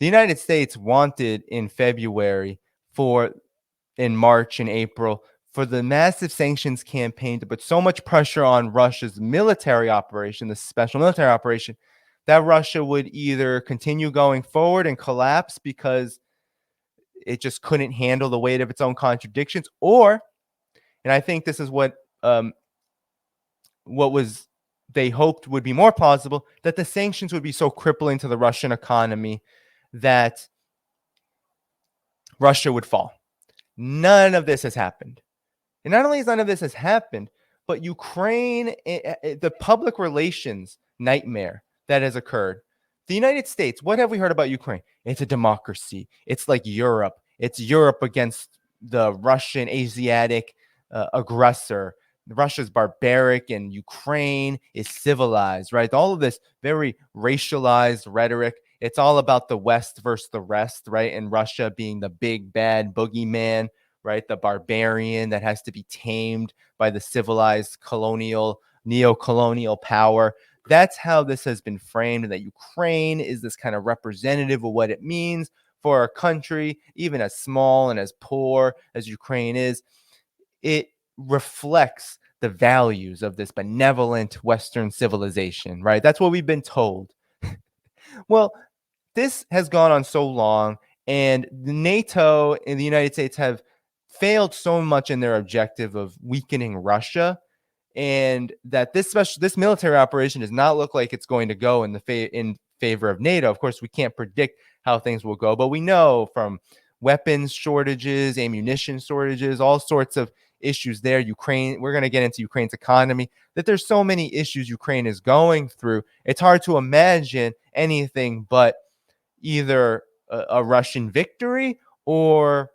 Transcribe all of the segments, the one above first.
The United States wanted in February for in March and April for the massive sanctions campaign to put so much pressure on Russia's military operation, the special military operation, that Russia would either continue going forward and collapse because it just couldn't handle the weight of its own contradictions, or, and I think this is what was they hoped would be more plausible, that the sanctions would be so crippling to the Russian economy that Russia would fall. None of this has happened. And not only has none of this has happened, but Ukraine, the public relations nightmare that has occurred. The United States, what have we heard about Ukraine? It's a democracy. It's like Europe. It's Europe against the Russian Asiatic aggressor. Russia's barbaric and Ukraine is civilized, right? All of this very racialized rhetoric. It's all about the West versus the rest, right? And Russia being the big bad boogeyman, right? The barbarian that has to be tamed by the civilized colonial, neo-colonial power. That's how this has been framed, and that Ukraine is this kind of representative of what it means for a country, even as small and as poor as Ukraine is. It reflects the values of this benevolent Western civilization, right? That's what we've been told. Well, this has gone on so long, and the NATO and the United States have failed so much in their objective of weakening Russia, and that this military operation does not look like it's going to go in in favor of NATO. Of course, we can't predict how things will go, but we know from weapons shortages, ammunition shortages, all sorts of issues there. Ukraine, we're going to get into Ukraine's economy, that there's so many issues Ukraine is going through. It's hard to imagine anything but either a Russian victory or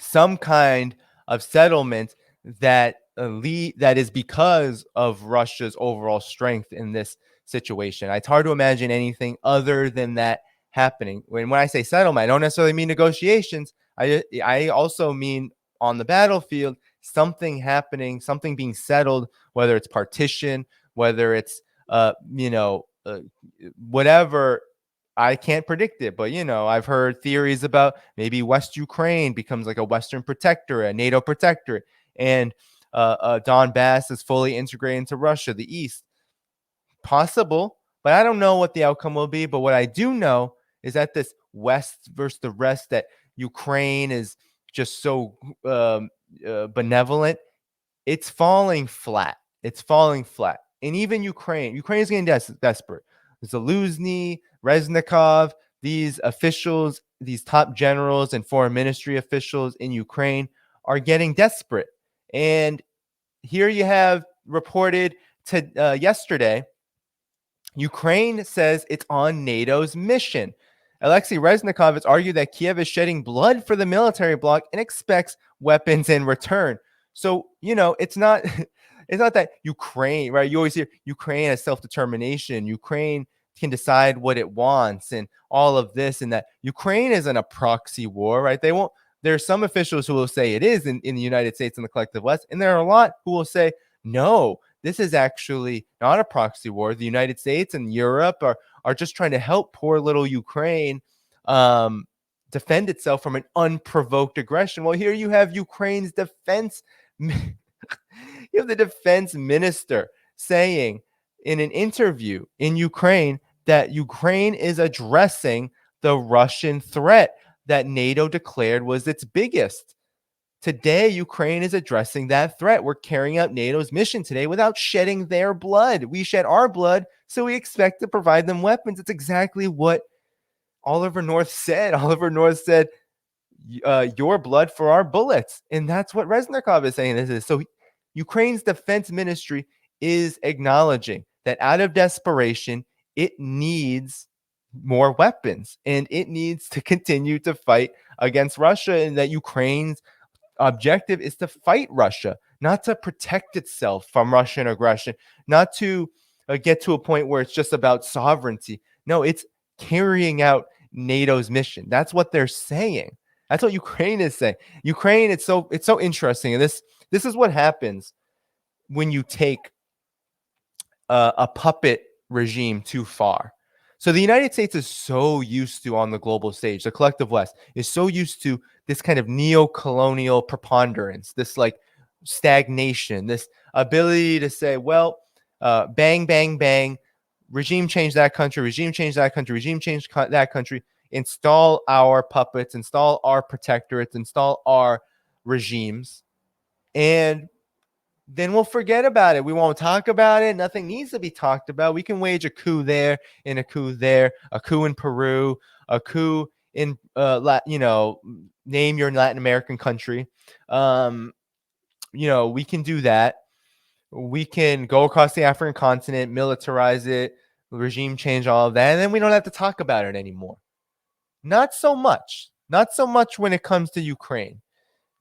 some kind of settlement that that is because of Russia's overall strength in this situation. It's hard to imagine anything other than that happening. When I say settlement, I don't necessarily mean negotiations. I also mean on the battlefield, something happening, something being settled, whether it's partition, whether it's whatever. I can't predict it, but I've heard theories about maybe West Ukraine becomes like a Western protectorate, a NATO protectorate, and Donbass is fully integrated into Russia, the East. Possible, but I don't know what the outcome will be. But what I do know is that this West versus the rest, that Ukraine is just so benevolent, it's falling flat. It's falling flat. And even Ukraine is getting desperate. Zaluzny, Reznikov, these officials, these top generals and foreign ministry officials in Ukraine are getting desperate. And here you have reported to yesterday, Ukraine says it's on NATO's mission. Alexei Reznikov has argued that Kiev is shedding blood for the military bloc and expects weapons in return. So, it's not it's not that Ukraine, right? You always hear Ukraine has self-determination. Ukraine can decide what it wants and all of this, and that Ukraine isn't a proxy war, right? There are some officials who will say it is in the United States and the collective West, and there are a lot who will say, no, this is actually not a proxy war. The United States and Europe are just trying to help poor little Ukraine defend itself from an unprovoked aggression. Well, here you have Ukraine's defense. You have the defense minister saying in an interview in Ukraine that Ukraine is addressing the Russian threat that NATO declared was its biggest. Today, Ukraine is addressing that threat. We're carrying out NATO's mission today without shedding their blood. We shed our blood, so we expect to provide them weapons. It's exactly what Oliver North said. Oliver North said, your blood for our bullets. And that's what Reznikov is saying this is. So Ukraine's defense ministry is acknowledging that out of desperation, it needs more weapons and it needs to continue to fight against Russia, and that Ukraine's objective is to fight Russia, not to protect itself from Russian aggression, not to get to a point where it's just about sovereignty. No, it's carrying out NATO's mission. That's what they're saying. That's what Ukraine is saying. Ukraine, it's so interesting. And this is what happens when you take a puppet regime too far. So the United States is so used to on the global stage, the collective West is so used to this kind of neo-colonial preponderance, this like stagnation, this ability to say, well, bang, bang, bang, regime change that country, regime change that country, regime change that country, install our puppets, install our protectorates, install our regimes, and then we'll forget about it. We won't talk about it. Nothing needs to be talked about. We can wage a coup there and a coup there, a coup in Peru, a coup in, name your Latin American country. We can do that. We can go across the African continent, militarize it, regime change, all of that, and then we don't have to talk about it anymore. Not so much. Not so much when it comes to Ukraine,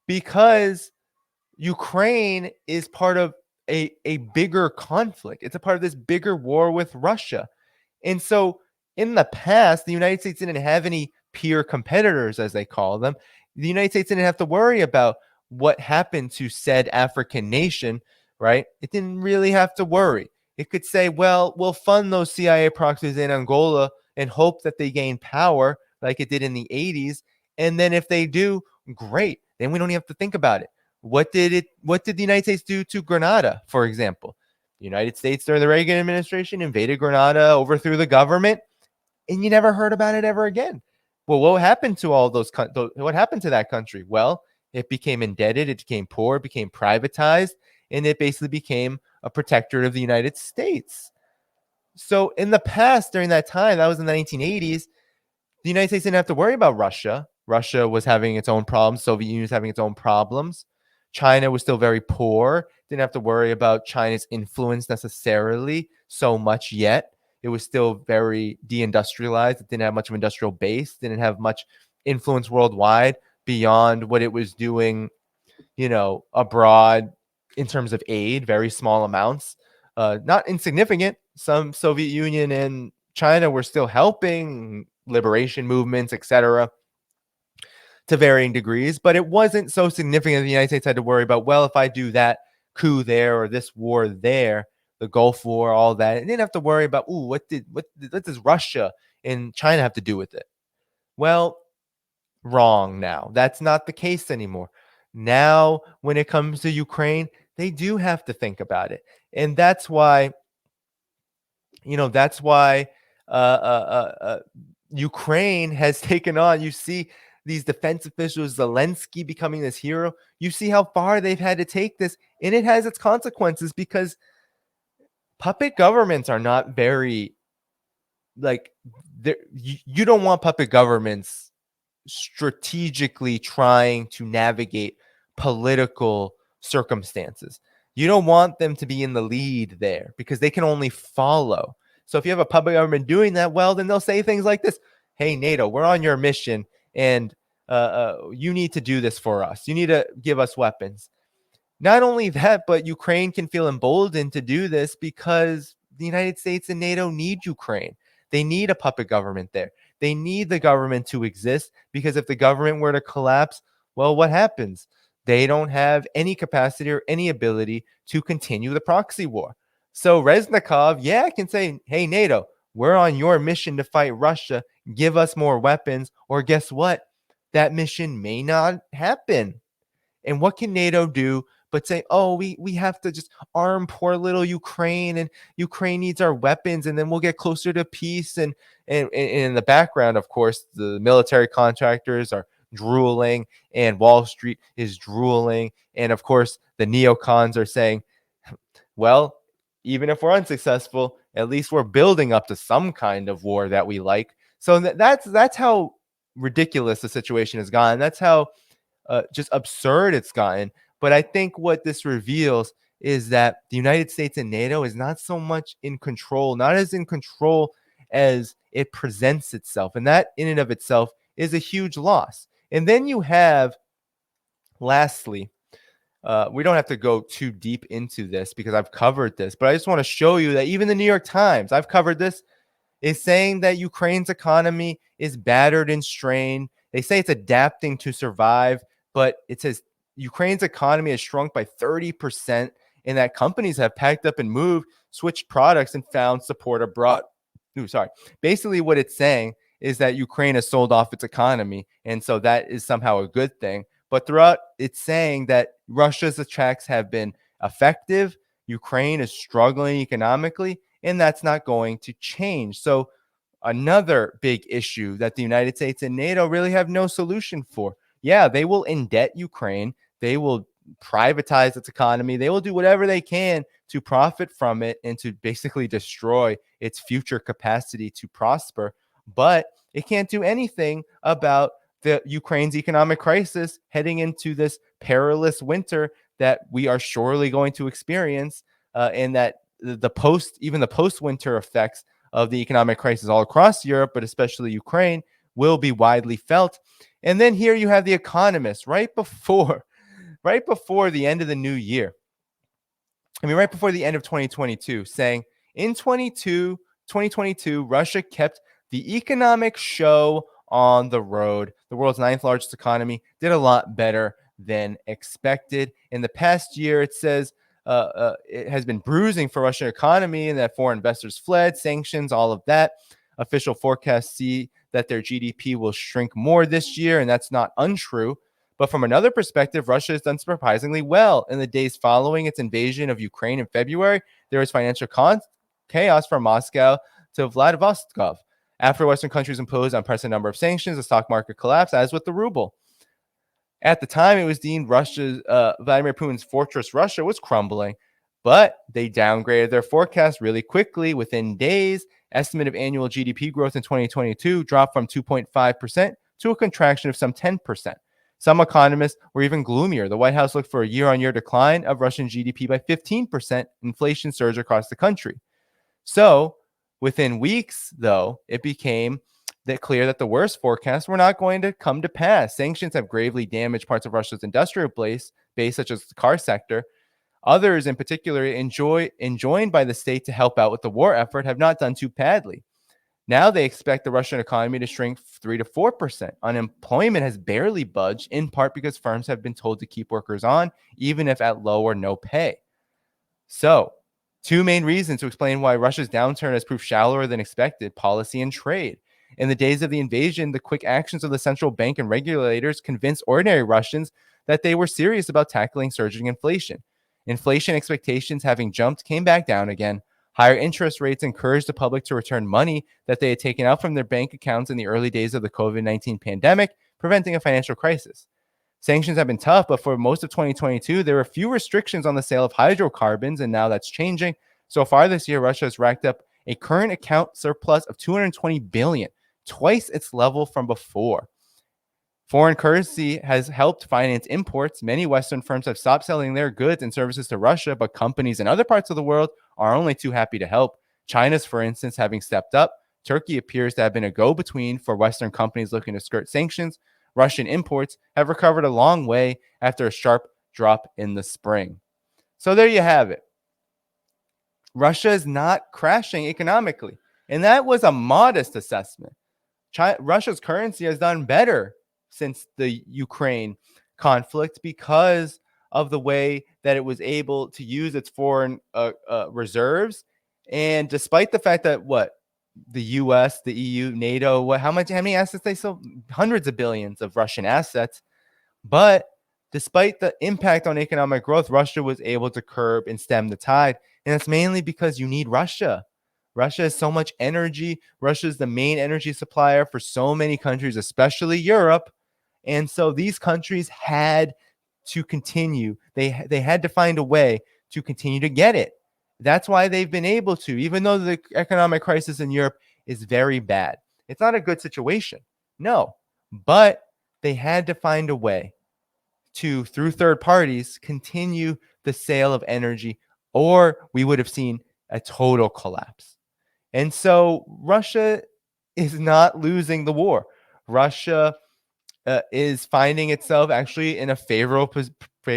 because Ukraine is part of a bigger conflict. It's a part of this bigger war with Russia. And so in the past, the United States didn't have any peer competitors, as they call them. The United States didn't have to worry about what happened to said African nation, right? It didn't really have to worry. It could say, well, we'll fund those CIA proxies in Angola and hope that they gain power like it did in the 80s. And then if they do, great. Then we don't even have to think about it. What did the United States do to Grenada, for example? The United States during the Reagan administration invaded Grenada, overthrew the government, and you never heard about it ever again. Well, what happened to all those? What happened to that country? Well, it became indebted, it became poor, it became privatized, and it basically became a protectorate of the United States. So in the past, during that time, that was in the 1980s, the United States didn't have to worry about Russia. Russia was having its own problems. Soviet Union was having its own problems. China was still very poor. Didn't have to worry about China's influence necessarily so much yet. It was still very deindustrialized. It didn't have much of an industrial base. Didn't have much influence worldwide beyond what it was doing, abroad in terms of aid, very small amounts, not insignificant. Some Soviet Union and China were still helping liberation movements, etc., to varying degrees, but it wasn't so significant that the United States had to worry about, well, if I do that coup there or this war there, the Gulf War, all that, it didn't have to worry about, what does Russia and China have to do with it? Well, wrong now. That's not the case anymore. Now, when it comes to Ukraine, they do have to think about it. And that's why, Ukraine has taken on, you see these defense officials, Zelensky becoming this hero. You see how far they've had to take this, and it has its consequences because puppet governments are not very, like, you don't want puppet governments strategically trying to navigate political circumstances. You don't want them to be in the lead there because they can only follow. So if you have a puppet government doing that, well, then they'll say things like this: "Hey, NATO, we're on your mission, and you need to do this for us. You need to give us weapons." Not only that, but Ukraine can feel emboldened to do this because the United States and NATO need Ukraine. They need a puppet government there. They need the government to exist because if the government were to collapse, well, what happens? They don't have any capacity or any ability to continue the proxy war. So Reznikov, can say, "Hey, NATO, we're on your mission to fight Russia. Give us more weapons." Or guess what? That mission may not happen. And what can NATO do but say, "Oh, we have to just arm poor little Ukraine, and Ukraine needs our weapons, and then we'll get closer to peace." And in the background, of course, the military contractors are drooling, and Wall Street is drooling, and of course, the neocons are saying, "Well, even if we're unsuccessful, at least we're building up to some kind of war that we like." So that's how ridiculous the situation has gone. That's how just absurd it's gotten. But I think what this reveals is that the United States and NATO is not so much in control, not as in control as it presents itself. And that in and of itself is a huge loss. And then you have, lastly, we don't have to go too deep into this because I've covered this, but I just want to show you that even the New York Times, I've covered this, is saying that Ukraine's economy is battered and strained. They say it's adapting to survive, but it says Ukraine's economy has shrunk by 30% and that companies have packed up and moved, switched products, and found support abroad. Ooh, sorry. Basically, what it's saying is that Ukraine has sold off its economy, and so that is somehow a good thing. But throughout, it's saying that Russia's attacks have been effective. Ukraine is struggling economically, and that's not going to change. So, another big issue that the United States and NATO really have no solution for. Yeah, they will indebt Ukraine. They will privatize its economy. They will do whatever they can to profit from it and to basically destroy its future capacity to prosper. But it can't do anything about the Ukraine's economic crisis heading into this perilous winter that we are surely going to experience, and that even the post winter effects of the economic crisis all across Europe, but especially Ukraine, will be widely felt. And then here you have the Economist right before the end of the new year. Right before the end of 2022, saying in 2022, Russia kept the economic show on the road. The world's ninth largest economy did a lot better than expected. In the past year, it says it has been bruising for Russian economy and that foreign investors fled, sanctions, all of that. Official forecasts see that their GDP will shrink more this year, and that's not untrue. But from another perspective, Russia has done surprisingly well. In the days following its invasion of Ukraine in February, there was financial chaos from Moscow to Vladivostok. After Western countries imposed an unprecedented number of sanctions, the stock market collapsed, as with the ruble. At the time, it was deemed Vladimir Putin's fortress Russia was crumbling, but they downgraded their forecast really quickly. Within days, estimate of annual GDP growth in 2022 dropped from 2.5% to a contraction of some 10%. Some economists were even gloomier. The White House looked for a year-on-year decline of Russian GDP by 15%. Inflation surged across the country. So within weeks, though, it became clear that the worst forecasts were not going to come to pass. Sanctions have gravely damaged parts of Russia's industrial base such as the car sector. Others, in particular, enjoined by the state to help out with the war effort, have not done too badly. Now they expect the Russian economy to shrink 3 to 4%. Unemployment has barely budged, in part because firms have been told to keep workers on, even if at low or no pay. So, two main reasons to explain why Russia's downturn has proved shallower than expected: policy and trade. In the days of the invasion, the quick actions of the central bank and regulators convinced ordinary Russians that they were serious about tackling surging inflation. Inflation expectations, having jumped, came back down again. Higher interest rates encouraged the public to return money that they had taken out from their bank accounts in the early days of the COVID-19 pandemic, preventing a financial crisis. Sanctions have been tough, but for most of 2022, there were few restrictions on the sale of hydrocarbons, and now that's changing. So far this year, Russia has racked up a current account surplus of $220 billion, twice its level from before. Foreign currency has helped finance imports. Many Western firms have stopped selling their goods and services to Russia, but companies in other parts of the world are only too happy to help. China's, for instance, having stepped up. Turkey appears to have been a go-between for Western companies looking to skirt sanctions. Russian imports have recovered a long way after a sharp drop in the spring. So there you have it. Russia is not crashing economically, and that was a modest assessment. Russia's currency has done better since the Ukraine conflict because of the way that it was able to use its foreign reserves. And despite the fact that the US, the EU, NATO, how many assets they sold? Hundreds of billions of Russian assets. But despite the impact on economic growth, Russia was able to curb and stem the tide. And it's mainly because you need Russia. Russia has so much energy. Russia is the main energy supplier for so many countries, especially Europe. And so these countries had to continue. They had to find a way to continue to get it. That's why they've been able to, even though the economic crisis in Europe is very bad. It's not a good situation. No, but they had to find a way to, through third parties, continue the sale of energy, or we would have seen a total collapse. And so Russia is not losing the war. Russia is finding itself actually in a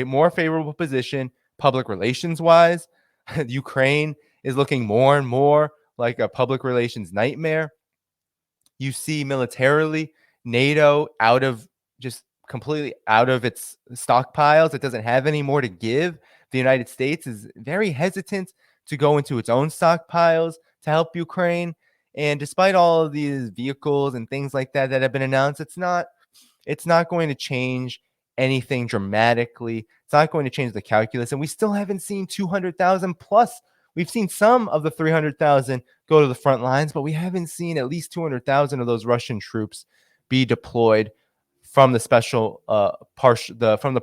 more favorable position, public relations wise. Ukraine is looking more and more like a public relations nightmare. You see militarily NATO completely out of its stockpiles. It doesn't have any more to give. The United States is very hesitant to go into its own stockpiles to help Ukraine. And despite all of these vehicles and things like that that have been announced, it's not going to change anything dramatically. It's not going to change the calculus. And we still haven't seen 200,000 plus. We've seen some of the 300,000 go to the front lines, but we haven't seen at least 200,000 of those Russian troops be deployed from the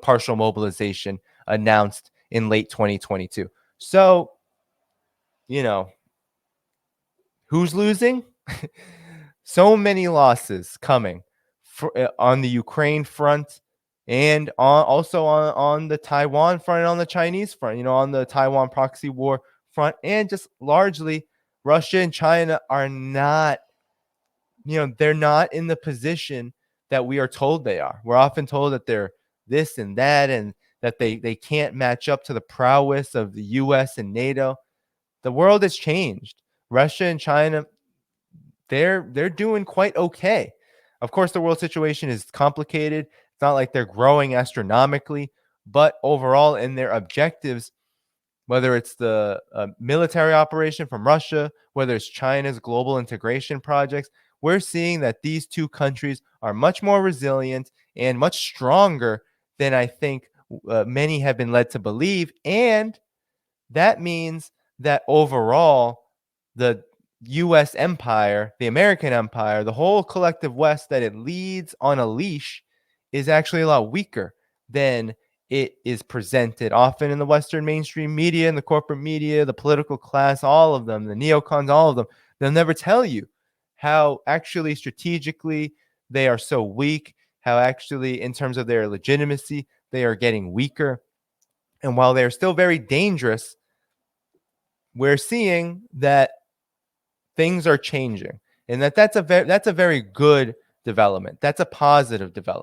partial mobilization announced in late 2022. So, you know, who's losing? So many losses coming on the Ukraine front and also on the Taiwan front and on the Chinese front, on the Taiwan proxy war front. And just largely, Russia and China are not, they're not in the position that we are told they are. We're often told that they're this and that, and that they can't match up to the prowess of the US and NATO. The world has changed. Russia and China, they're doing quite okay. Of course, the world situation is complicated. It's not like they're growing astronomically, but overall, in their objectives, whether it's the military operation from Russia, whether it's China's global integration projects, we're seeing that these two countries are much more resilient and much stronger than I think many have been led to believe. And that means that overall, the US empire, the American empire, the whole collective West that it leads on a leash is actually a lot weaker than it is presented often in the Western mainstream media, in the corporate media, the political class, all of them, the neocons, all of them. They'll never tell you how actually strategically they are so weak, how actually in terms of their legitimacy, they are getting weaker. And while they're still very dangerous, we're seeing that things are changing, and that's a very good development. That's a positive development.